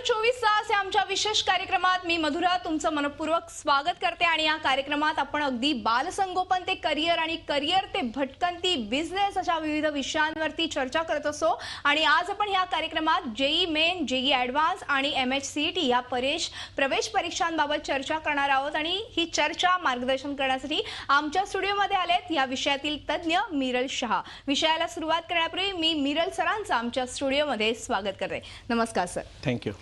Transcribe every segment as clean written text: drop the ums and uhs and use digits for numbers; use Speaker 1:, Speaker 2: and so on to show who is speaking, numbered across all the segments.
Speaker 1: 24 तास या आमच्या विशेष कार्यक्रमात मी मधुरा तुमचं मनपूर्वक स्वागत करते आणि या कार्यक्रमात आपण अगदी बालसंगोपन ते करिअर आणि करिअर ते भटकंती बिझनेस अशा विविध विषयांवरती चर्चा करत असतो आणि आज आपण या कार्यक्रमात जेई मेन, जेई ॲडव्हान्स आणि MHCET या प्रवेश परीक्षांबाबत चर्चा करणार आहोत आणि ही चर्चा मार्गदर्शन करण्यासाठी आमच्या स्टुडिओमध्ये आलेत या विषयातील तज्ञ मिरल शहा। विषयाला सुरुवात करण्यापूर्वी मी मिरल सरांचं आमच्या स्टुडिओमध्ये स्वागत करते। नमस्कार सर।
Speaker 2: थँक्यू।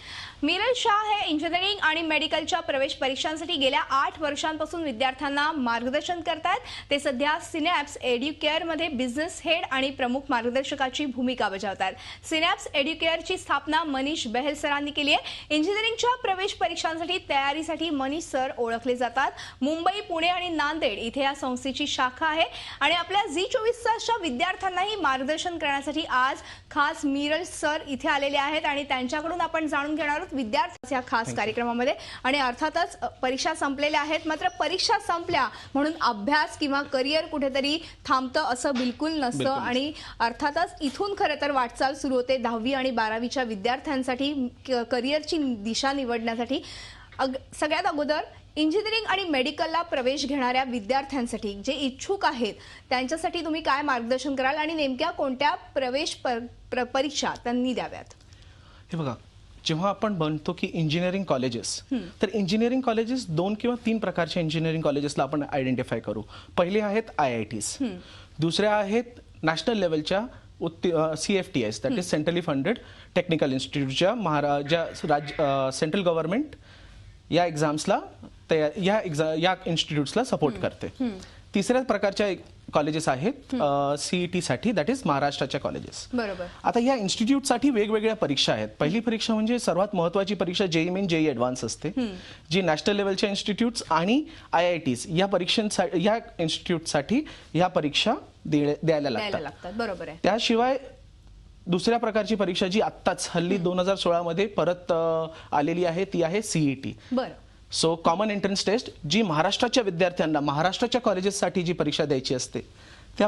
Speaker 1: मिरल शाह हे इंजिनिअरिंग आणि मेडिकलच्या प्रवेश परीक्षांसाठी गेल्या 8 वर्षांपासून विद्यार्थ्यांना मार्गदर्शन करतात। ते सध्या सिनॅप्स एड्युकेअर मध्ये बिझनेस हेड आणि प्रमुख मार्गदर्शकाची भूमिका बजावतात। सिनॅप्स एड्युकेअरची स्थापना मनीष बहल सरांनी केली आहे। इंजिनिअरिंगच्या प्रवेश परीक्षांसाठी तयारीसाठी मनीष सर ओळखले जातात। मुंबई, पुणे आणि नांदेड इथे या संस्थेची शाखा आहे आणि आपल्या Z24 तासच्या विद्यार्थ्यांनाही मार्गदर्शन करण्यासाठी आज खास मिरल सर इथे आलेले आहेत आणि त्यांच्याकडून आपण जाणून घेणार आहोत विद्यार्थ्यांच्या खास कार्यक्रमामध्ये। आणि अर्थातच परीक्षा संपलेल्या आहेत, मात्र परीक्षा संपल्या म्हणून अभ्यास किंवा करिअर कुठेतरी थांबतं असं बिलकुल नसतं आणि अर्थातच इथून खरं तर वाटचाल सुरू होते 10वी आणि 12वीच्या विद्यार्थ्यांसाठी करिअरची दिशा निवडण्यासाठी। सगळ्यात अगोदर इंजिनिअरिंग आणि मेडिकलला प्रवेश घेणाऱ्या विद्यार्थ्यांसाठी जे इच्छुक आहेत त्यांच्यासाठी तुम्ही काय मार्गदर्शन कराल आणि नेमक्या कोणत्या प्रवेश परीक्षा त्यांनी द्याव्यात?
Speaker 2: हे बघा, जेव्हा आपण म्हणतो की इंजिनिअरिंग कॉलेजेस, तर इंजिनिअरिंग कॉलेजेस 2 किंवा 3 प्रकारच्या इंजिनिअरिंग कॉलेजेसला आपण आयडेंटिफाय करू। पहिले आहेत IITs, दुसऱ्या आहेत नॅशनल लेवलच्या CFTIs, that is centrally funded technical इन्स्टिट्यूटच्या सेंट्रल गव्हर्नमेंट या एक्झाम्सला या इन्स्टिट्यूट्सला सपोर्ट करते। तिसऱ्या प्रकारच्या कॉलेजेस आहेत CET साठी, दॅट इज महाराष्ट्राच्या कॉलेजेस।
Speaker 1: बरोबर।
Speaker 2: आता या इन्स्टिट्यूटसाठी वेगवेगळ्या परीक्षा आहेत। पहिली परीक्षा म्हणजे सर्वात महत्त्वाची परीक्षा जेई मेन, जेई ॲडव्हान्स असते, जी नॅशनल लेवलच्या इन्स्टिट्यूट्स आणि IITs या परीक्षांसाठी, या इन्स्टिट्यूटसाठी या परीक्षा द्यायला लागतात।
Speaker 1: बरोबर आहे।
Speaker 2: त्याशिवाय दुसऱ्या प्रकारची परीक्षा जी आत्ताच हल्ली 2016 मध्ये परत आलेली आहे ती आहे CET।
Speaker 1: बरं।
Speaker 2: सो कॉमन एंट्रन्स टेस्ट, जी महाराष्ट्राच्या विद्यार्थ्यांना महाराष्ट्राच्या कॉलेजेससाठी जी परीक्षा द्यायची असते त्या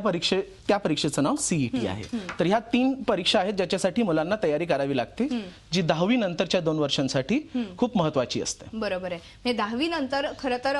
Speaker 2: परीक्षेचं नाव CET आहे। तर ह्या 3 परीक्षा आहेत ज्याच्यासाठी मुलांना तयारी करावी लागते, जी 10वी नंतरच्या 2 वर्षांसाठी खूप महत्त्वाची असते।
Speaker 1: बरोबर आहे। म्हणजे 10वी नंतर खरं तर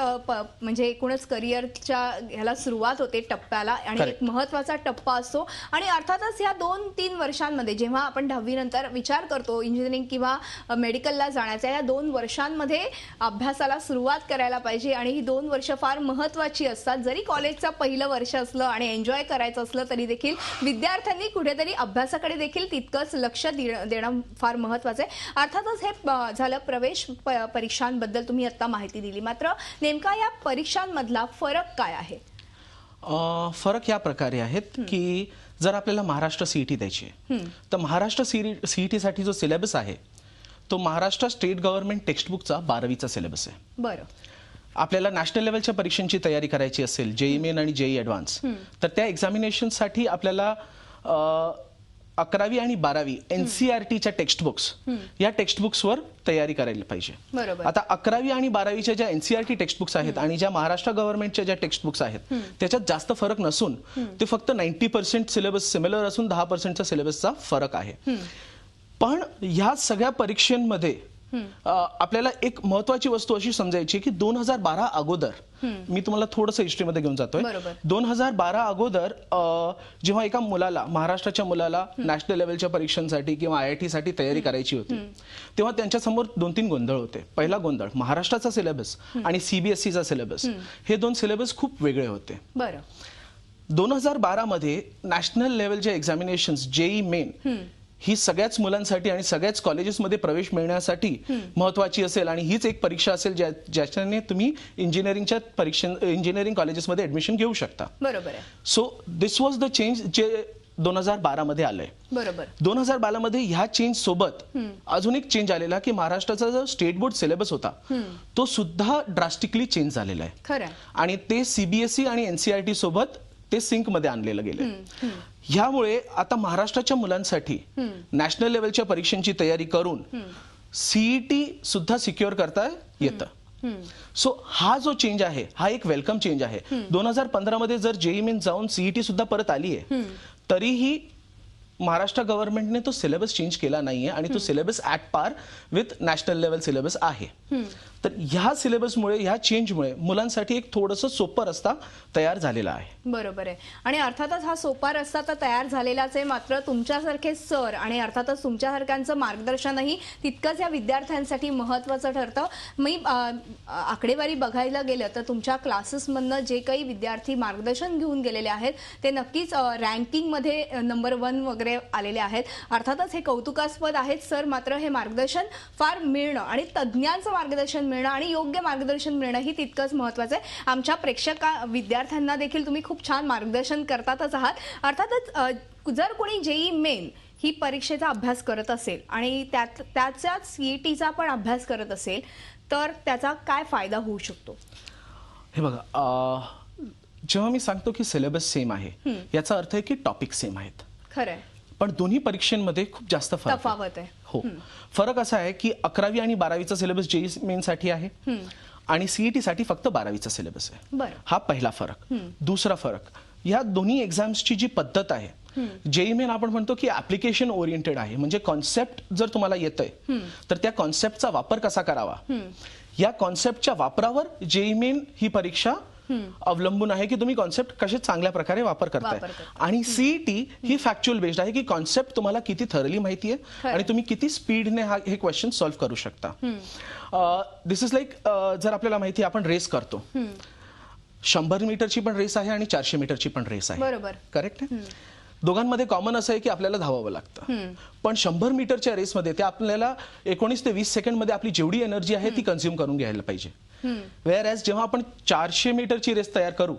Speaker 1: म्हणजे एकूणच करिअरच्या ह्याला सुरुवात होते टप्प्याला आणि एक महत्त्वाचा टप्पा असतो आणि अर्थातच ह्या 2-3 वर्षांमध्ये जेव्हा आपण 10वी नंतर विचार करतो इंजिनिअरिंग किंवा मेडिकलला जाण्याचा, या 2 वर्षांमध्ये अभ्यासाला सुरुवात करायला पाहिजे आणि ही 2 वर्ष फार महत्त्वाची असतात। जरी कॉलेजचं पहिलं वर्ष असलं आणि एन्जॉय करायचं असलं तरी देखील विद्यार्थ्यांनी कुठेतरी अभ्यासाकडे देखील तितकंच लक्ष देणं फार महत्त्वाचं आहे। अर्थातच हे झालं प्रवेश परीक्षांबद्दल तुम्ही आता माहिती दिली, मात्र नेमका या परीक्षांमधला फरक काय आहे?
Speaker 2: फरक या प्रकारे आहेत की जर आपल्याला महाराष्ट्र CET द्यायची आहे तर महाराष्ट्र CET साठी जो सिलेबस आहे तो महाराष्ट्र स्टेट गव्हर्नमेंट टेक्स्टबुकचा 12वीचा सिलेबस आहे।
Speaker 1: बरं। आपल्याला
Speaker 2: नॅशनल लेवलच्या परीक्षांची तयारी करायची असेल, जेई मेन आणि जेई ॲडव्हान्स, तर त्या एक्झामिनेशनसाठी आपल्याला 11वी आणि 12वी NCERTच्या टेक्स्टबुक्स या टेक्स्टबुक्सवर तयारी करायला पाहिजे।
Speaker 1: बरोबर।
Speaker 2: आता 11वी आणि 12वीच्या ज्या NCERT टेक्स्टबुक्स आहेत आणि ज्या महाराष्ट्र गव्हर्नमेंटच्या ज्या टेक्स्टबुक्स आहेत त्याच्यात जास्त फरक नसून ते फक्त 90% सिलेबस सिमिलर असून 10%चा सिलेबसचा फरक आहे। पण ह्या सगळ्या परीक्षांमध्ये आपल्याला एक महत्त्वाची वस्तू अशी समजायची की 2012 अगोदर, मी तुम्हाला थोडंसं हिस्ट्रीमध्ये घेऊन जातोय। 2012 अगोदर जेव्हा एका मुलाला, महाराष्ट्राच्या मुलाला नॅशनल लेवलच्या परीक्षांसाठी किंवा IIT साठी तयारी करायची होती तेव्हा त्यांच्यासमोर 2-3 गोंधळ होते। पहिला गोंधळ, महाराष्ट्राचा सिलेबस आणि CBSEचा सिलेबस, हे 2 सिलेबस खूप वेगळे होते।
Speaker 1: बरं।
Speaker 2: 2012 मध्ये नॅशनल लेवलच्या एक्झामिनेशन्स जेई मेन ही सगळ्याच मुलांसाठी आणि सगळ्याच कॉलेजेसमध्ये प्रवेश मिळण्यासाठी महत्त्वाची असेल आणि हीच एक परीक्षा असेल ज्याच्याने तुम्ही इंजिनिअरिंग कॉलेजेसमध्ये ऍडमिशन घेऊ शकता।
Speaker 1: बरोबर आहे।
Speaker 2: So this was the change जे 2012 मध्ये आलंय।
Speaker 1: बरोबर।
Speaker 2: 2012 मध्ये ह्या चेंज सोबत अजून एक चेंज आलेला की महाराष्ट्राचा जो स्टेट बोर्ड सिलेबस होता तो सुद्धा ड्रास्टिकली चेंज झालेला आहे।
Speaker 1: खरं। आणि
Speaker 2: ते CBSE आणि NCERT सोबत ते सिंक मध्ये आणलेलं गेलं। ह्यामुळे आता महाराष्ट्राच्या मुलांसाठी नॅशनल लेवलच्या परीक्षांची तयारी करून CET सुद्धा सिक्युअर करता येतं। सो हा जो चेंज आहे हा एक वेलकम चेंज आहे। 2015 मध्ये जर जेई मेन जाऊन CET सुद्धा परत आली आहे तरीही महाराष्ट्र गव्हर्नमेंटने तो सिलेबस चेंज केला नाहीये आणि तो syllabus at par with national level syllabus आहे. तर ह्या सिलेबसमुळे, ह्या चेंजमुळे मुलांसाठी एक थोडंसं सोपा रस्ता तयार झालेला आहे.
Speaker 1: बरोबर आहे. आणि अर्थातच हा सोपा रस्ता तर तयार झालेलाच आहे, मात्र तुमच्यासारखे सर आणि अर्थातच तुमच्यासारख्यांचं मार्गदर्शनही तितकंच या विद्यार्थ्यांसाठी महत्त्वाचं ठरतं. मी आकडेवारी बघायला गेलं तर तुमच्या क्लासेसमधनं जे काही विद्यार्थी मार्गदर्शन घेऊन गेलेले आहेत ते नक्कीच रँकिंगमध्ये नंबर 1 वगैरे आलेले आहेत. अर्थातच हे कौतुकास्पद आहेत सर, मात्र हे मार्गदर्शन फार मिळणं आणि तज्ज्ञांचं मार्गदर्शन मिळणं आणि योग्य मार्गदर्शन मिळणं ही तितकंच महत्त्वाचं आहे. आमच्या विद्यार्थ्यांना देखील तुम्ही खूप छान मार्गदर्शन करतातच आहात. अर्थातच जर कोणी जेईई मेन ही परीक्षेचा अभ्यास करत असेल आणि त्याच्याच सीईटीचा पण अभ्यास करत असेल तर त्याचा काय फायदा होऊ शकतो?
Speaker 2: हे बघा, जेव्हा मी सांगतो की सिलेबस सेम आहे याचा अर्थ आहे की टॉपिक सेम आहेत.
Speaker 1: खरंय.
Speaker 2: पण दोन्ही परीक्षांमध्ये खूप जास्त
Speaker 1: तफावत आहे.
Speaker 2: हो, फरक असा आहे की 11वी आणि 12वीचा सिलेबस जेईई मेन साठी आहे आणि सीईटी साठी फक्त 12वीचा सिलेबस आहे.
Speaker 1: बरं.
Speaker 2: हा पहिला फरक. दुसरा फरक, या दोन्ही एक्झाम्सची जी पद्धत आहे, जेईई मेन आपण म्हणतो की ऍप्लिकेशन ओरिएंटेड आहे. म्हणजे कॉन्सेप्ट जर तुम्हाला येतंय तर त्या कॉन्सेप्टचा वापर कसा करावा, या कॉन्सेप्टच्या वापरावर जेईई मेन ही परीक्षा अवलंबून आहे की तुम्ही कॉन्सेप्ट कसे चांगल्या प्रकारे वापर करताय. आणि सीईटी ही फॅक्च्युअल बेस्ड आहे की कॉन्सेप्ट तुम्हाला किती थरली माहिती आहे आणि तुम्ही किती स्पीडने हे क्वेश्चन सॉल्व्ह करू शकता. दिस इज लाईक, जर आपल्याला माहिती आहे आपण रेस करतो, 100 मीटरची पण रेस आहे आणि 400 मीटरची पण रेस आहे.
Speaker 1: बरोबर.
Speaker 2: करेक्ट आहे. दोघांमध्ये कॉमन असं आहे की आपल्याला धावावं लागतं. पण 100 मीटरच्या रेसमध्ये ते आपल्याला 19 ते 20 सेकंडमध्ये आपली जेवढी एनर्जी आहे ती कन्झ्युम करून घ्यायला पाहिजे. वेअर ॲज जेव्हा आपण 400 मीटरची रेस तयार करू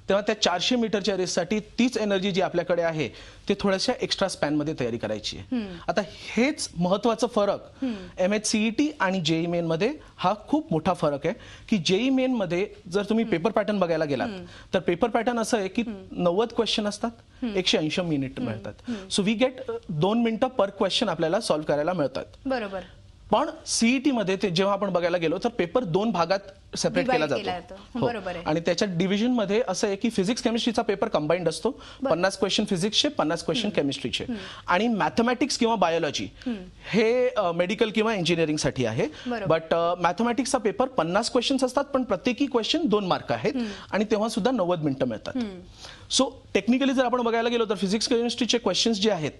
Speaker 2: तेव्हा त्या 400 मीटरच्या रेससाठी तीच एनर्जी जी आपल्याकडे आहे ते थोड्याशा एक्स्ट्रा स्पॅनमध्ये तयारी करायची आहे. आता हेच महत्वाचं फरक MHCET आणि जेईई मेन मध्ये हा खूप मोठा फरक आहे की जेईई मेन मध्ये जर तुम्ही पेपर पॅटर्न बघायला गेलात तर पेपर पॅटर्न असं आहे की 90 क्वेश्चन असतात, 180 मिनिट मिळतात. सो वी गेट 2 मिनिटं पर क्वेश्चन आपल्याला सॉल्व्ह करायला मिळतात.
Speaker 1: बरोबर.
Speaker 2: पण सीईटी मध्ये ते जेव्हा आपण बघायला गेलो तर पेपर 2 भागात सेपरेट केला जातो.
Speaker 1: बरोबर.
Speaker 2: आणि त्याच्या डिव्हिजन मध्ये असं आहे की फिजिक्स केमिस्ट्रीचा पेपर कंबाईंड असतो. 50 क्वेश्चन फिजिक्सचे, 50 क्वेश्चन केमिस्ट्रीचे. आणि मॅथमॅटिक्स किंवा बायोलॉजी हे मेडिकल किंवा इंजिनिअरिंग साठी आहे. बट मॅथमॅटिक्सचा पेपर 50 क्वेश्चन्स असतात पण प्रत्येकी क्वेश्चन 2 मार्क आहेत आणि तेव्हा सुद्धा 90 मिनिटं मिळतात. सो टेक्निकली जर आपण बघायला गेलो तर फिजिक्स केमिस्ट्रीचे क्वेश्चन्स जे आहेत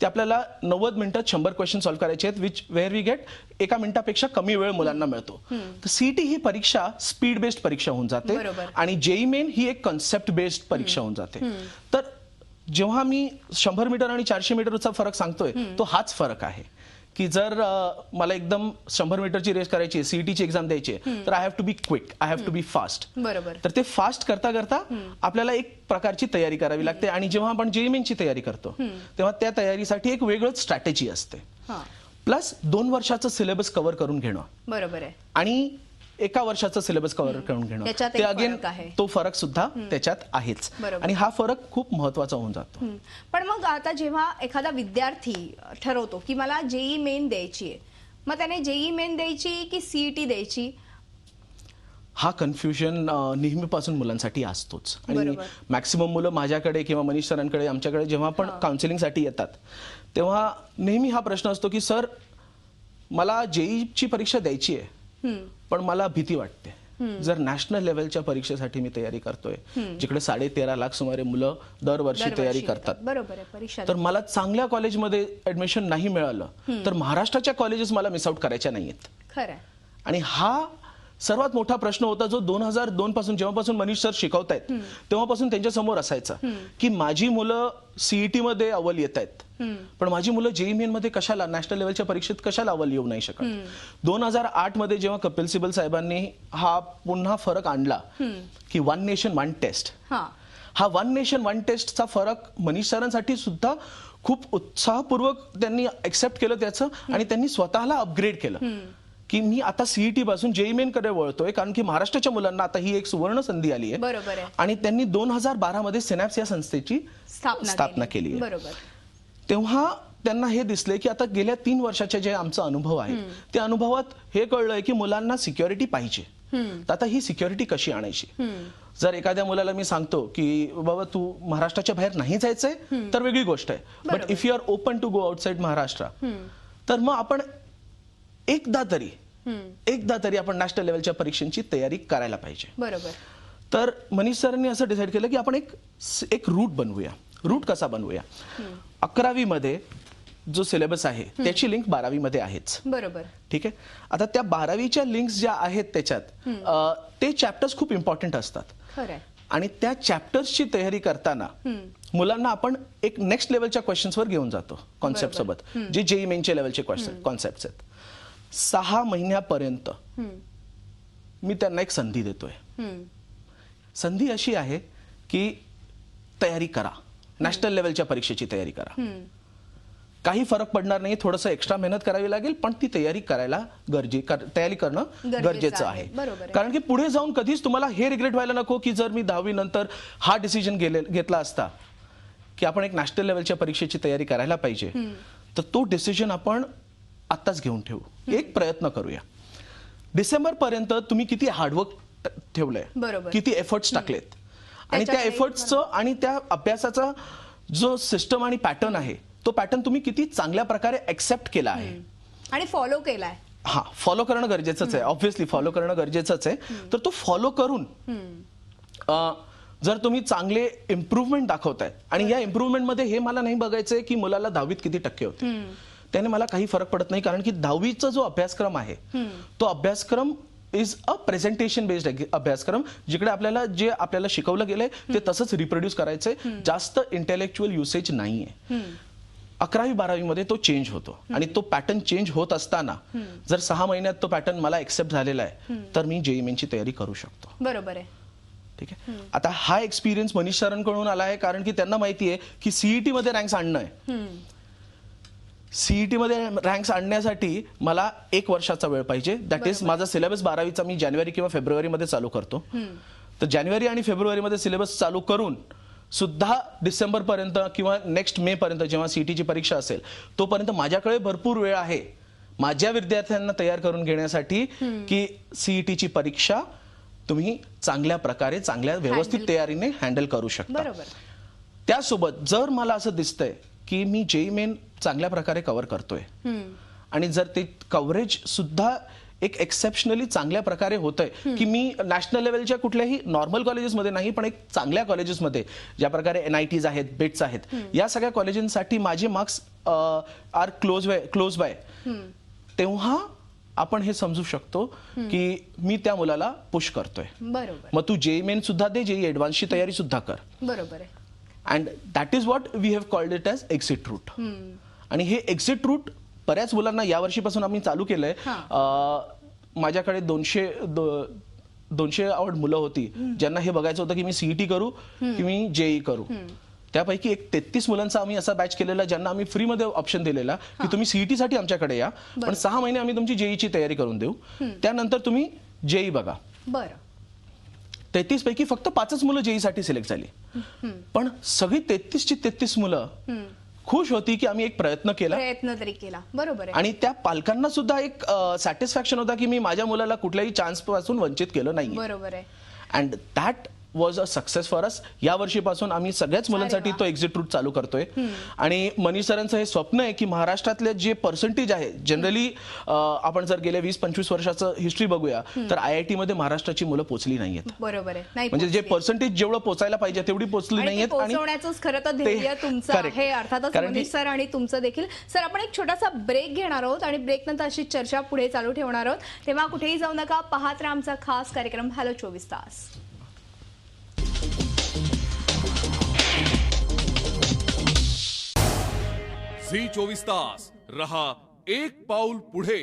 Speaker 2: ते आपल्याला 90 मिनिटात 100 क्वेश्चन सॉल्व्ह करायचे आहेत, विच वेअर वी गेट 1 मिनिटापेक्षा कमी वेळ मुलांना मिळतो. तर सीईटी ही परीक्षा स्पीड बेस्ड परीक्षा होऊन जाते आणि जेईई मेन ही एक कॉन्सेप्ट बेस्ड परीक्षा होऊन जाते. तर जेव्हा मी 100 मीटर आणि 400 मीटरचा फरक सांगतोय तो हाच फरक आहे की जर मला एकदम 100 मीटरची रेस करायची, सीईटीची एक्झाम द्यायची तर I have to be quick, I have to be fast.
Speaker 1: बरोबर.
Speaker 2: तर ते फास्ट करता करता आपल्याला एक प्रकारची तयारी करावी लागते. आणि जेव्हा आपण जेईई मेनची तयारी करतो तेव्हा त्या तयारीसाठी एक वेगळंच स्ट्रॅटेजी असते. प्लस 2 वर्षाचं सिलेबस कव्हर करून घेणं. बरोबर आहे. आणि 1 वर्षाचा सिलेबस कव्हर करून घेणं, ते अगेन तो फरक सुद्धा त्याच्यात आहेच. आणि हा फरक खूप महत्वाचा होऊन जातो.
Speaker 1: पण मग आता जेव्हा एखादा विद्यार्थी ठरवतो की मला जेईई मेन द्यायची आहे, मग त्याने जेईई मेन द्यायची की सीईटी द्यायची,
Speaker 2: हा कन्फ्युजन नेहमीपासून मुलांसाठी असतोच. आणि मॅक्सिमम मुलं माझ्याकडे किंवा मनीष सरांकडे, आमच्याकडे जेव्हा पण काउन्सिलिंगसाठी येतात तेव्हा नेहमी हा प्रश्न असतो की सर मला जेईईची परीक्षा द्यायची आहे पण मला भीती वाटते. जर नॅशनल लेवलच्या परीक्षेसाठी मी तयारी करतोय जिकडे 13.5 लाख सुमारे मुलं दरवर्षी तयारी करतात,
Speaker 1: बरोबर आहे,
Speaker 2: तर मला चांगल्या कॉलेजमध्ये ऍडमिशन नाही मिळालं तर महाराष्ट्राच्या कॉलेजेस मला मिस आउट करायच्या नाहीयेत.
Speaker 1: खरं.
Speaker 2: आणि हा सर्वात मोठा प्रश्न होता जो 2002 पासून जेव्हापासून मनीष सर शिकवतायत तेव्हापासून त्यांच्या समोर असायचा की माझी मुलं सीईटी मध्ये अव्वल येत आहेत पण माझी मुलं जेईई मेन मध्ये कशाला, नॅशनल लेवलच्या परीक्षेत कशाला अव्वल येऊ नाही शकत. 2008 मध्ये जेव्हा कपिल सिबल साहेबांनी हा पुन्हा फरक आणला की 1 नेशन 1 टेस्ट, हा 1 नेशन 1 टेस्टचा फरक मनीष सरांसाठी सुद्धा खूप उत्साहपूर्वक त्यांनी एक्सेप्ट केलं त्याचं आणि त्यांनी स्वतःला अपग्रेड केलं की मी आता सीईटी पासून जेईई मेन कडे वळतोय कारण की महाराष्ट्राच्या मुलांना आता ही एक सुवर्ण संधी आली आहे.
Speaker 1: बरोबर आहे.
Speaker 2: आणि त्यांनी 2012 मध्ये सिनॅप्स या संस्थेची स्थापना केली आहे.
Speaker 1: बरोबर.
Speaker 2: तेव्हा त्यांना हे दिसले की आता गेल्या 3 वर्षाचे जे आमचा अनुभव आहे त्या अनुभवात हे कळलंय की मुलांना सिक्युरिटी पाहिजे. तर आता ही सिक्युरिटी कशी आणायची. जर एखाद्या मुलाला मी सांगतो की बाबा तू महाराष्ट्राच्या बाहेर नाही जायचंय तर वेगळी गोष्ट आहे, but if you are open to go outside Maharashtra तर मग आपण एकदा तरी आपण नॅशनल लेवलच्या परीक्षांची तयारी करायला पाहिजे.
Speaker 1: बरोबर.
Speaker 2: तर मनीष सरांनी असं डिसाईड केलं की आपण एक रूट बनवूया. रूट कसा बनवूया? 11वी मध्ये जो सिलेबस आहे त्याची लिंक 12वी मध्ये आहेच.
Speaker 1: बरोबर.
Speaker 2: ठीक आहे. आता त्या 12वीच्या लिंक्स ज्या आहेत त्याच्यात ते चॅप्टर्स खूप इम्पॉर्टंट असतात.
Speaker 1: खरंय.
Speaker 2: आणि त्या चॅप्टर्सची तयारी करताना मुलांना आपण एक नेक्स्ट लेवलच्या क्वेश्चन्सवर घेऊन जातो कॉन्सेप्ट सोबत, जे जेई मेनच्या लेवलचे कॉन्सेप्ट आहेत. 6 महिन्यापर्यंत मी त्यांना एक संधी देतोय. संधी अशी आहे की तयारी करा, नॅशनल लेवलच्या परीक्षेची तयारी करा. काही फरक पडणार नाही, थोडंसं एक्स्ट्रा मेहनत करावी लागेल, पण ती तयारी तयारी करणं गरजेचं आहे. कारण की पुढे जाऊन कधीच तुम्हाला हे रिग्रेट व्हायला नको की जर मी 10वी नंतर हा डिसिजन घेतला असता की आपण एक नॅशनल लेवलच्या परीक्षेची तयारी करायला पाहिजे, तर तो डिसिजन आपण आत्ताच घेऊन ठेवू. एक प्रयत्न करूया. डिसेंबर पर्यंत तुम्ही किती हार्डवर्क ठेवलंय, किती एफर्ट्स टाकलेत, आणि त्या एफर्ट्सचं आणि त्या अभ्यासाचा जो सिस्टम आणि पॅटर्न आहे तो पॅटर्न तुम्ही किती चांगल्या प्रकारे एक्सेप्ट केला आहे
Speaker 1: आणि फॉलो केलाय.
Speaker 2: हा, फॉलो करणं गरजेचंच आहे. ऑब्व्हियसली फॉलो करणं गरजेचंच आहे. तर तो फॉलो करून जर तुम्ही चांगले इम्प्रूव्हमेंट दाखवताय, आणि या इम्प्रूव्हमेंटमध्ये हे मला नाही बघायचंय की मुलाला 10वीत किती टक्के होते, त्याने मला काही फरक पडत नाही. कारण की 10वीचा जो अभ्यासक्रम आहे तो अभ्यासक्रम इज अ प्रेझेंटेशन बेस्ड अभ्यासक्रम, जिकडे जे आपल्याला शिकवलं गेलंय ते तसंच रिप्रोड्यूस करायचंय. जास्त इंटेलेक्च्युअल युसेज नाहीये. 11वी 12वी मध्ये तो चेंज होतो, आणि तो पॅटर्न चेंज होत असताना जर 6 महिन्यात तो पॅटर्न मला एक्सेप्ट झालेला आहे तर मी जेईई मेनची तयारी करू शकतो.
Speaker 1: बरोबर आहे.
Speaker 2: ठीक आहे. आता हा एक्सपिरियन्स मनीष सरांकडून आला आहे, कारण की त्यांना माहिती आहे की सीईटी मध्ये रँक्स आणणं आहे. सीईटी मध्ये रँक्स आणण्यासाठी मला 1 वर्षाचा वेळ पाहिजे. दॅट इज माझा सिलेबस 12वीचा मी जानेवारी किंवा फेब्रुवारी मध्ये चालू करतो. तर जानेवारी आणि फेब्रुवारी मध्ये सिलेबस चालू करून सुद्धा डिसेंबर पर्यंत किंवा नेक्स्ट मे पर्यंत जेव्हा सीईटीची परीक्षा असेल तोपर्यंत माझ्याकडे भरपूर वेळ आहे माझ्या विद्यार्थ्यांना तयार करून घेण्यासाठी की सीईटीची परीक्षा तुम्ही चांगल्या प्रकारे चांगल्या व्यवस्थित तयारीने हँडल करू शकता. त्यासोबत जर मला असं दिसतंय की मी जेईई मेन चांगल्या प्रकारे कव्हर करतोय, आणि जर ते कव्हरेज सुद्धा एक एक्सेप्शनली चांगल्या प्रकारे होतंय की मी नॅशनल लेवलच्या कुठल्याही नॉर्मल कॉलेजेसमध्ये नाही, पण एक चांगल्या कॉलेजेसमध्ये ज्या प्रकारे NITs आहेत, बेट्स आहेत, या सगळ्या कॉलेजांसाठी माझे मार्क्स आर क्लोज बाय, तेव्हा आपण हे समजू शकतो की मी त्या मुलाला पुश करतोय.
Speaker 1: बरोबर.
Speaker 2: मग तू जेईई मेन सुद्धा दे, जेईई ऍडव्हान्सची तयारी सुद्धा कर.
Speaker 1: बरोबर आहे.
Speaker 2: And that is what we have called it as exit route. आणि हे एक्झिट रूट बऱ्याच मुलांना या वर्षीपासून आम्ही चालू केलंय. माझ्याकडे 200 आवड मुलं होती ज्यांना हे बघायचं होतं की मी सीईटी करू की मी जेईई करू. त्यापैकी एक 33 मुलांचा आम्ही असा बॅच केलेला ज्यांना आम्ही फ्रीमध्ये ऑप्शन दिलेला की तुम्ही सीईटी साठी आमच्याकडे या, पण 6 महिने आम्ही तुमची जेईईची तयारी करून देऊ, त्यानंतर तुम्ही जेईई बघा.
Speaker 1: बरं.
Speaker 2: 33 पैकी फक्त 5च मुलं जेईई साठी सिलेक्ट झाली, पण सगळी 33ची 33 मुलं खुश होती की आम्ही एक प्रयत्न
Speaker 1: तरी केला. बरोबर आहे.
Speaker 2: आणि त्या पालकांना सुद्धा एक सॅटिस्फॅक्शन होता की मी माझ्या मुलाला कुठल्याही चान्स पासून वंचित केलं नाही.
Speaker 1: बरोबर आहे.
Speaker 2: And that was a success for us. या वर्षीपासून आम्ही सगळ्याच मुलांसाठी तो एक्झिट रूट चालू करतोय. आणि मनीष सरांचं हे स्वप्न आहे की महाराष्ट्रातले जे पर्सेंटेज आहे, जनरली आपण जर गेल्या 20-25 वर्षाचं हिस्ट्री बघूया तर IIT मध्ये महाराष्ट्राची मुलं पोहोचली नाहीयेत.
Speaker 1: बरोबर आहे.
Speaker 2: म्हणजे जे पर्सेंटेज जेवढं पोहोचायला पाहिजे तेवढी पोहोचली नाहीयेत.
Speaker 1: आणि पोहोचवण्याचंच खरं तर ध्येय तुमचं आहे, अर्थातच मनीष सर आणि तुमचं देखील. सर, आपण एक छोटासा ब्रेक घेणार आहोत आणि ब्रेक नंतर अशी चर्चा पुढे चालू ठेवणार आहोत. तेव्हा कुठेही जाऊ नका, पाहत राहा आमचा खास कार्यक्रम हॅलो 24 तास.
Speaker 3: झी 24 तास रहा एक पाऊल पुढे.